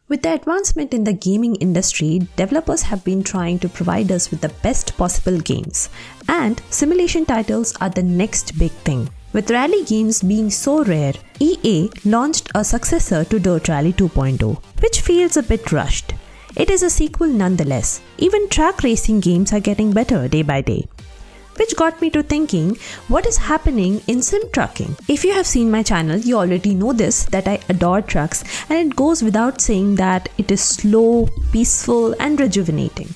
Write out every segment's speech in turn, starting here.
With the advancement in the gaming industry, developers have been trying to provide us with the best possible games, and simulation titles are the next big thing. With rally games being so rare, EA launched a successor to Dirt Rally 2.0, which feels a bit rushed. It is a sequel nonetheless. Even track racing games are getting better day by day. Which got me to thinking, what is happening in sim trucking? If you have seen my channel, you already know this, that I adore trucks, and it goes without saying that it is slow, peaceful and rejuvenating.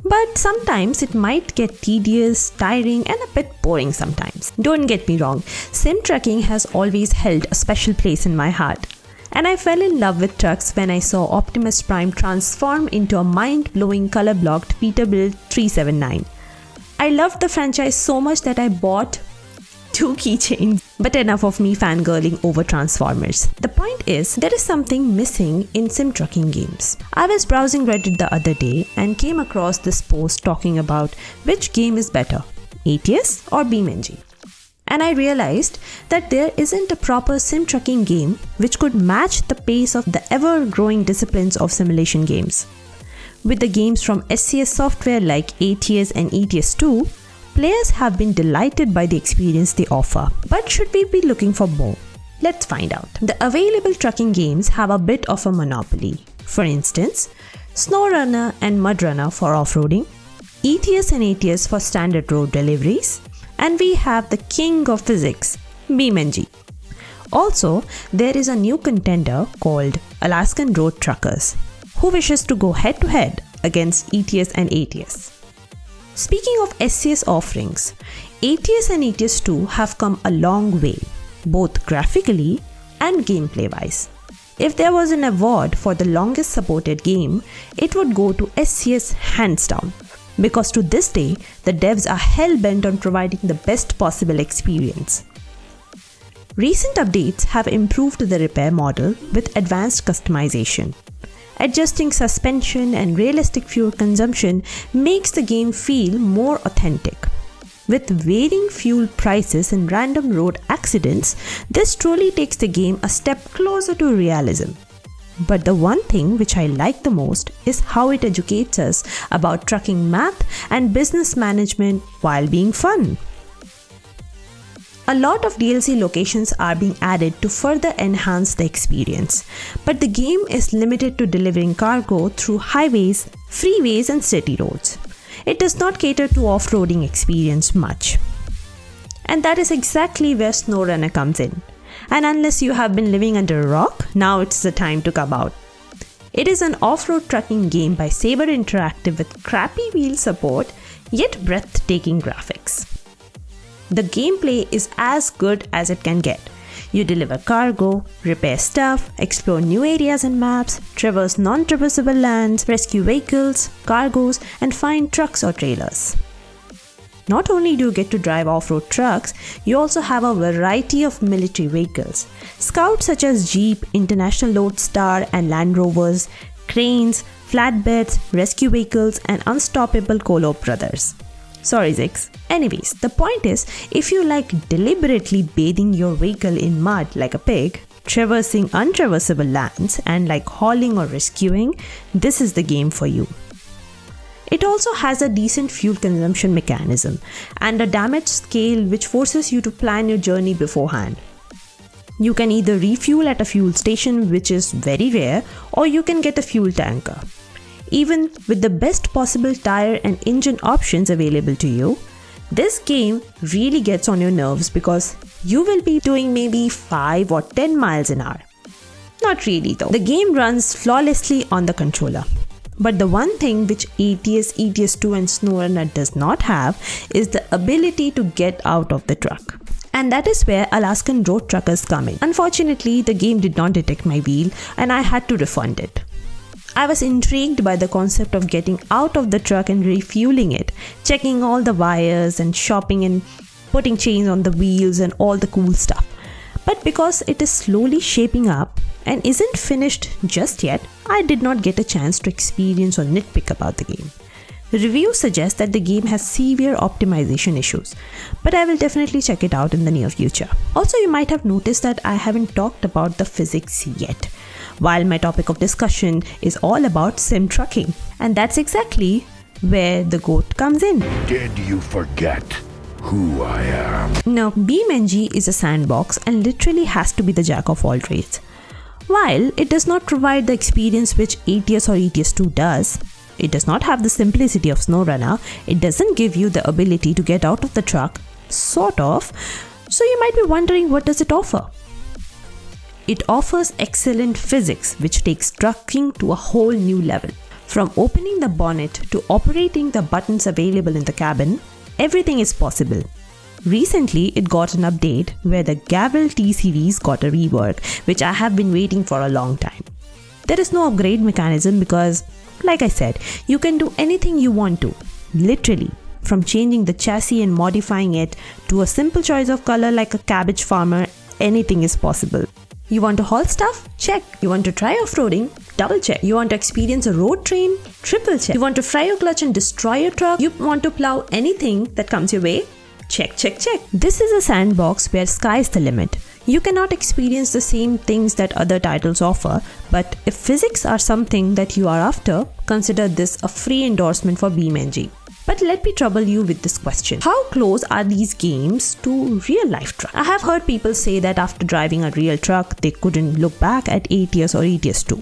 But sometimes it might get tedious, tiring and a bit boring sometimes. Don't get me wrong, sim trucking has always held a special place in my heart. And I fell in love with trucks when I saw Optimus Prime transform into a mind-blowing color-blocked Peterbilt 379. I loved the franchise so much that I bought 2 keychains. But enough of me fangirling over Transformers. The point is, there is something missing in sim trucking games. I was browsing Reddit the other day and came across this post talking about which game is better, ATS or BeamNG. And I realized that there isn't a proper sim trucking game which could match the pace of the ever-growing disciplines of simulation games. With the games from SCS software like ATS and ETS2, players have been delighted by the experience they offer. But should we be looking for more? Let's find out. The available trucking games have a bit of a monopoly. For instance, SnowRunner and MudRunner for off-roading, ETS and ATS for standard road deliveries, and we have the king of physics, BeamNG. Also, there is a new contender called Alaskan Road Truckers, who wishes to go head-to-head against ETS and ATS. Speaking of SCS offerings, ATS and ETS2 have come a long way, both graphically and gameplay-wise. If there was an award for the longest supported game, it would go to SCS hands down, because to this day, the devs are hell-bent on providing the best possible experience. Recent updates have improved the repair model with advanced customization. Adjusting suspension and realistic fuel consumption makes the game feel more authentic. With varying fuel prices and random road accidents, this truly takes the game a step closer to realism. But the one thing which I like the most is how it educates us about trucking math and business management while being fun. A lot of DLC locations are being added to further enhance the experience, but the game is limited to delivering cargo through highways, freeways and city roads. It does not cater to off-roading experience much. And that is exactly where SnowRunner comes in. And unless you have been living under a rock, now it's the time to come out. It is an off-road trucking game by Saber Interactive with crappy wheel support, yet breathtaking graphics. The gameplay is as good as it can get. You deliver cargo, repair stuff, explore new areas and maps, traverse non-traversable lands, rescue vehicles, cargoes, and find trucks or trailers. Not only do you get to drive off-road trucks, you also have a variety of military vehicles. Scouts such as Jeep, International Lodestar and Land Rovers, cranes, flatbeds, rescue vehicles, and unstoppable Colo brothers. Sorry, Zix. Anyways, the point is, if you like deliberately bathing your vehicle in mud like a pig, traversing untraversable lands, and like hauling or rescuing, this is the game for you. It also has a decent fuel consumption mechanism and a damage scale which forces you to plan your journey beforehand. You can either refuel at a fuel station, which is very rare, or you can get a fuel tanker. Even with the best possible tire and engine options available to you, this game really gets on your nerves because you will be doing maybe 5 or 10 miles an hour. Not really though. The game runs flawlessly on the controller. But the one thing which ATS, ETS2 and SnowRunner does not have is the ability to get out of the truck. And that is where Alaskan Road Truckers come in. Unfortunately, the game did not detect my wheel and I had to refund it. I was intrigued by the concept of getting out of the truck and refueling it, checking all the wires and shopping and putting chains on the wheels and all the cool stuff. But because it is slowly shaping up and isn't finished just yet, I did not get a chance to experience or nitpick about the game. Reviews suggest that the game has severe optimization issues, but I will definitely check it out in the near future. Also, you might have noticed that I haven't talked about the physics yet. while my topic of discussion is all about sim trucking. And that's exactly where the GOAT comes in. Did you forget who I am? Now, BeamNG is a sandbox and literally has to be the jack of all trades. While it does not provide the experience which ATS or ETS2 does, it does not have the simplicity of SnowRunner, it doesn't give you the ability to get out of the truck, sort of, so you might be wondering, what does it offer? It offers excellent physics which takes trucking to a whole new level. From opening the bonnet to operating the buttons available in the cabin, everything is possible. Recently, it got an update where the Gavril T series got a rework, which I have been waiting for a long time. There is no upgrade mechanism because, like I said, you can do anything you want to, literally. From changing the chassis and modifying it to a simple choice of color like a cabbage farmer, anything is possible. You want to haul stuff? Check. You want to try off-roading? Double check. You want to experience a road train? Triple check. You want to fry your clutch and destroy your truck? You want to plow anything that comes your way? Check, check, check. This is a sandbox where sky's the limit. You cannot experience the same things that other titles offer, but if physics are something that you are after, consider this a free endorsement for BeamNG. But let me trouble you with this question. How close are these games to real life truck? I have heard people say that after driving a real truck, they couldn't look back at ATS or ETS2.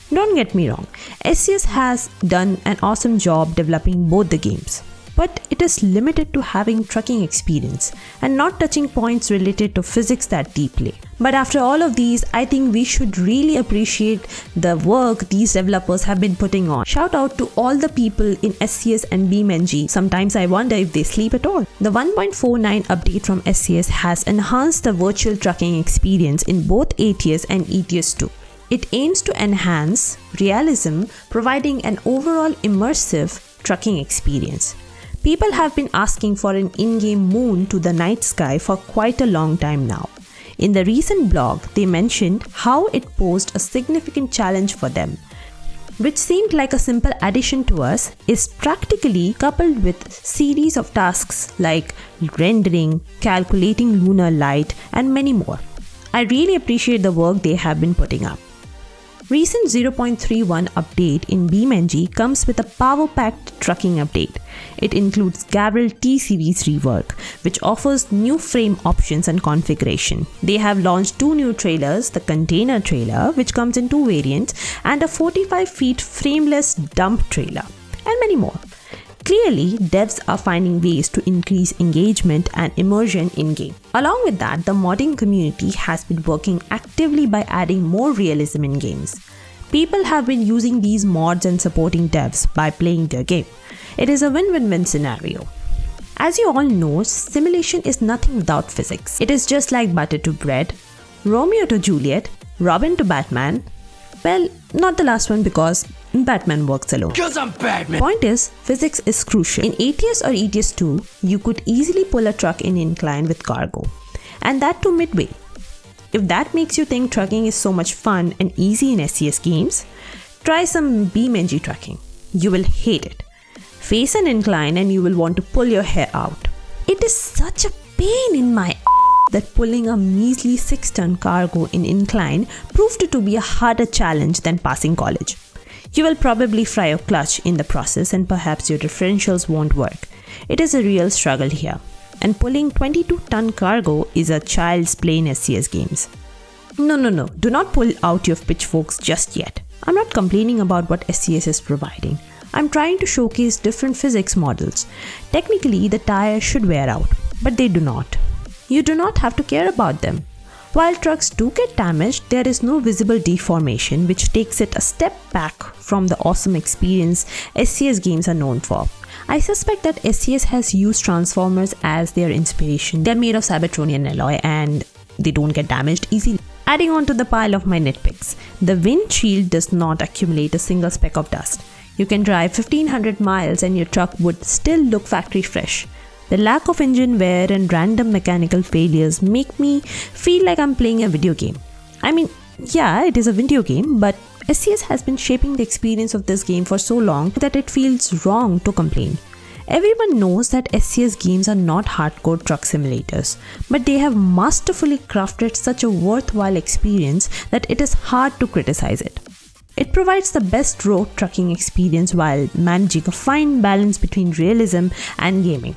Don't get me wrong, SCS has done an awesome job developing both the games. But it is limited to having trucking experience and not touching points related to physics that deeply. But after all of these, I think we should really appreciate the work these developers have been putting on. Shout out to all the people in SCS and BeamNG. Sometimes I wonder if they sleep at all. The 1.49 update from SCS has enhanced the virtual trucking experience in both ATS and ETS2. It aims to enhance realism, providing an overall immersive trucking experience. People have been asking for an in-game moon to the night sky for quite a long time now. In the recent blog, they mentioned how it posed a significant challenge for them, which seemed like a simple addition to us, is practically coupled with series of tasks like rendering, calculating lunar light, and many more. I really appreciate the work they have been putting up. Recent 0.31 update in BeamNG comes with a power-packed trucking update. It includes Gavril T series rework, which offers new frame options and configuration. They have launched 2 new trailers, the container trailer, which comes in 2 variants, and a 45 feet frameless dump trailer, and many more. Clearly, devs are finding ways to increase engagement and immersion in-game. Along with that, the modding community has been working actively by adding more realism in games. People have been using these mods and supporting devs by playing their game. It is a win-win-win scenario. As you all know, simulation is nothing without physics. It is just like butter to bread, Romeo to Juliet, Robin to Batman. Well, not the last one because Batman works alone. Because I'm Batman! Point is, physics is crucial. In ATS or ETS2, you could easily pull a truck in incline with cargo. And that too midway. If that makes you think trucking is so much fun and easy in SCS games, try some BeamNG trucking. You will hate it. Face an incline and you will want to pull your hair out. It is such a pain in my that pulling a measly 6-ton cargo in incline proved to be a harder challenge than passing college. You will probably fry your clutch in the process and perhaps your differentials won't work. It is a real struggle here. And pulling 22-ton cargo is a child's play in SCS games. No, do not pull out your pitchforks just yet. I'm not complaining about what SCS is providing. I'm trying to showcase different physics models. Technically, the tires should wear out, but they do not. You do not have to care about them. While trucks do get damaged, there is no visible deformation, which takes it a step back from the awesome experience SCS games are known for. I suspect that SCS has used Transformers as their inspiration. They're made of Cybertronian alloy and they don't get damaged easily. Adding on to the pile of my nitpicks, the windshield does not accumulate a single speck of dust. You can drive 1500 miles and your truck would still look factory fresh. The lack of engine wear and random mechanical failures make me feel like I'm playing a video game. I mean, yeah, it is a video game, but SCS has been shaping the experience of this game for so long that it feels wrong to complain. Everyone knows that SCS games are not hardcore truck simulators, but they have masterfully crafted such a worthwhile experience that it is hard to criticize it. It provides the best road trucking experience while managing a fine balance between realism and gaming.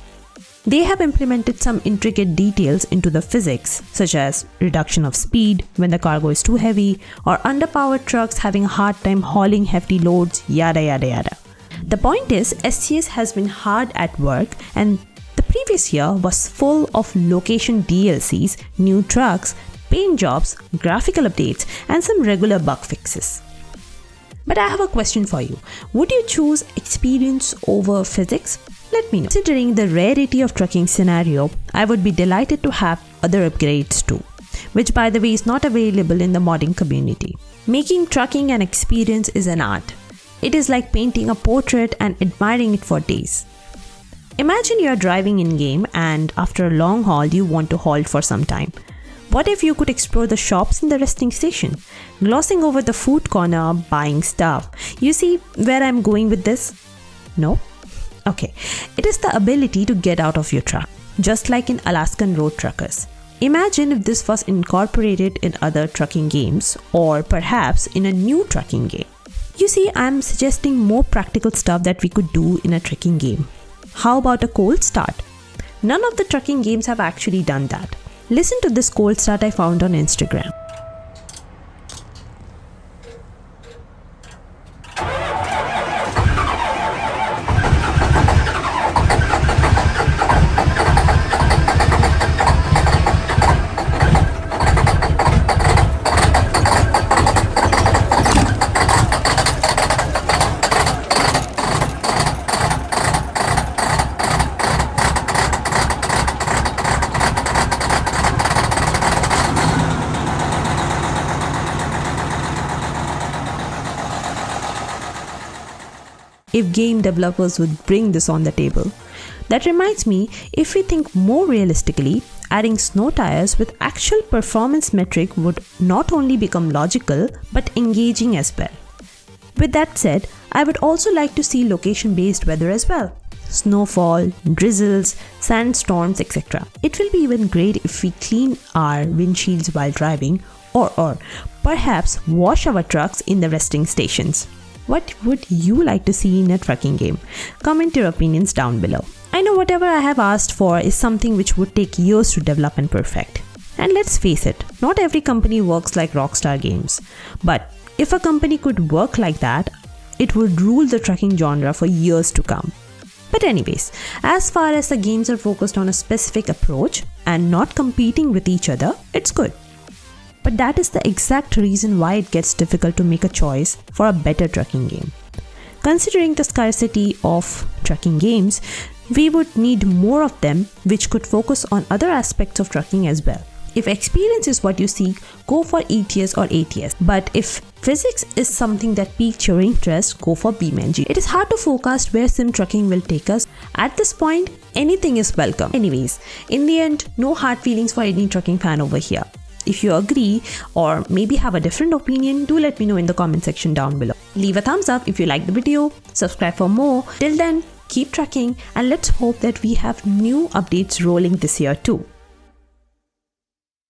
They have implemented some intricate details into the physics, such as reduction of speed when the cargo is too heavy, or underpowered trucks having a hard time hauling hefty loads, yada yada yada. The point is, SCS has been hard at work, and the previous year was full of location DLCs, new trucks, paint jobs, graphical updates, and some regular bug fixes. But I have a question for you. Would you choose experience over physics? Let me know. Considering the rarity of trucking scenario, I would be delighted to have other upgrades too, which by the way is not available in the modding community. Making trucking an experience is an art. It is like painting a portrait and admiring it for days. Imagine you are driving in-game and after a long haul you want to halt for some time. What if you could explore the shops in the resting station, glossing over the food corner, buying stuff? You see where I'm going with this? No? Okay, it is the ability to get out of your truck, just like in Alaskan Road Truckers. Imagine if this was incorporated in other trucking games, or perhaps in a new trucking game. You see, I'm suggesting more practical stuff that we could do in a trucking game. How about a cold start? None of the trucking games have actually done that. Listen to this cold start I found on Instagram. If game developers would bring this on the table. That reminds me, if we think more realistically, adding snow tires with actual performance metric would not only become logical but engaging as well. With that said, I would also like to see location-based weather as well. Snowfall, drizzles, sandstorms, etc. It will be even great if we clean our windshields while driving or perhaps wash our trucks in the resting stations. What would you like to see in a trucking game? Comment your opinions down below. I know whatever I have asked for is something which would take years to develop and perfect. And let's face it, not every company works like Rockstar Games. But if a company could work like that, it would rule the trucking genre for years to come. But anyways, as far as the games are focused on a specific approach and not competing with each other, it's good. But that is the exact reason why it gets difficult to make a choice for a better trucking game. Considering the scarcity of trucking games, we would need more of them which could focus on other aspects of trucking as well. If experience is what you seek, go for ETS or ATS. But if physics is something that piques your interest, go for BeamNG. It is hard to forecast where sim trucking will take us. At this point, anything is welcome. Anyways, in the end, no hard feelings for any trucking fan over here. If you agree or maybe have a different opinion, do let me know in the comment section down below. Leave a thumbs up if you like the video, subscribe for more. Till then, keep trucking and let's hope that we have new updates rolling this year too.